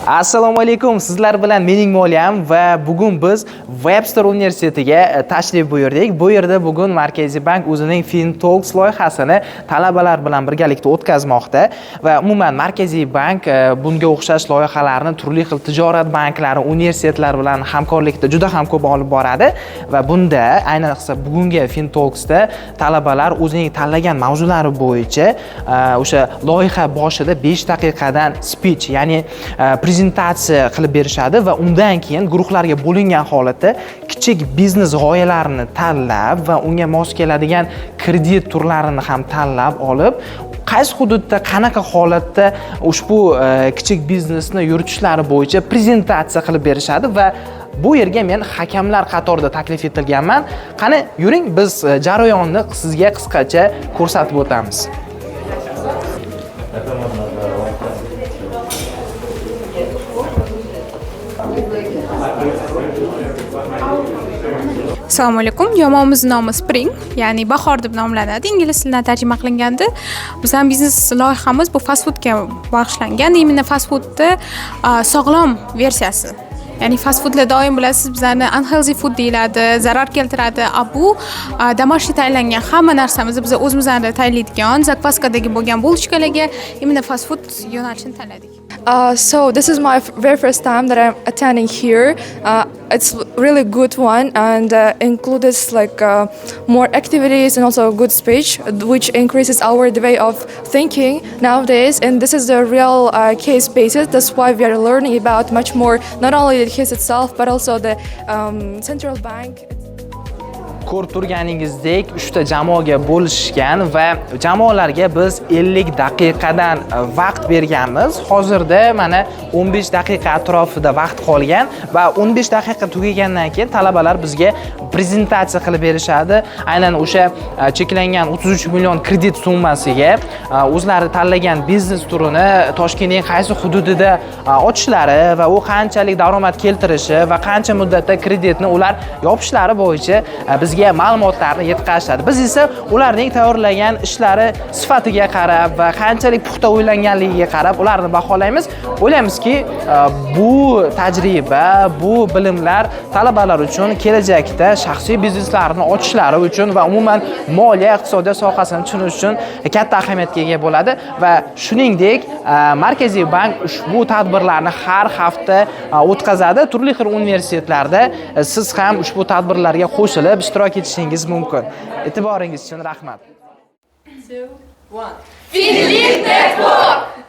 Assalomu alaykum. Sizlar bilan mening moliyam va bugun biz Webster universitetiga tashrif buyurdik. Bu yerda bugun Markaziy bank o'zining FinTalks loyihasini talabalar bilan birgalikda o'tkazmoqda va umuman Markaziy bank bunga o'xshash loyihalarni turli xil tijorat banklari, universitetlar bilan hamkorlikda juda ham ko'p olib boradi va bunda ayniqsa bugungi FinTalksda talabalar o'zining tanlagan mavzulari bo'yicha o'sha loyiha boshida 5 daqiqadan speech, ya'ni prezentatsiya qilib berishadi va undan keyin guruhlarga bo'lingan holatda kichik biznes g'oyalarini tanlab va unga mos keladigan kredit turlarini ham tanlab olib, qaysi hududda qanaqa holatda ushbu kichik biznesni yuritishlari bo'yicha prezentatsiya qilib berishadi va bu yerga men hakamlar qatorida taklif etilganman. Qani yuring, biz jarayonni sizga qisqacha ko'rsatib o'tamiz. Assalomu alaykum. Jamoamizning nomi Spring, ya'ni bahor deb nomlanadi. Ingliz tilidan tarjima qilinganda, bizning biznes loyihamiz bu fast foodga bag'ishlangan. Imенно fast foodda sog'lom versiyasi. Ya'ni fast foodlar doim bilasiz, bizlarni unhealthy food deyiladi, zarar keltiradi. Bu домашний tayyorlangan hamma narsamizni biz o'zimizdan tayyorlaydigan zakvaskadagi bo'lgan bulshkalarga imенно fast food yo'nalishini tanladik. So this is my very first time that I'm attending here. It's really good one and includes like more activities and also a good speech, which increases our way of thinking nowadays. And this is the real case basis. That's why we are learning about much more, not only the case itself, but also the central bank. Ko'rib turganingizdek 3 ta jamoaga bo'lishgan va jamoalarga biz 50 daqiqadan vaqt berganmiz. Hozirda mana 15 daqiqa atrofida vaqt qolgan va 15 daqiqa tugagandan keyin talabalar bizga prezentatsiya qilib berishadi. Aynan o'sha cheklangan 33 million kredit summasiga o'zlari tanlagan biznes turini Toshkentning qaysi hududida ochishlari va u qanchalik daromad keltirishi va qancha muddatda kreditni ular yopishlari bo'yicha bizga ma'lumotlarni yetkazishadi. Biz esa ularning tayyorlagan ishlari sifatiga qarab va qanchalik puxta o'ylanganligiga qarab ularni baholaymiz. O'ylaymizki, bu tajriba, bu bilimlar talabalar uchun kelajakda shaxsiy bizneslarini ochishlari uchun va umuman moliya iqtisodiyot sohasini tushunish uchun katta ahamiyatga ega bo'ladi va shuningdek Markaziy bank ushbu tadbirlarni har hafta o'tkazadi. Turli xil universitetlarda siz ham ushbu tadbirlarga qo'shilib ishtirok etishingiz mumkin. E'tiboringiz uchun rahmat. 2, 1. Finlit Network!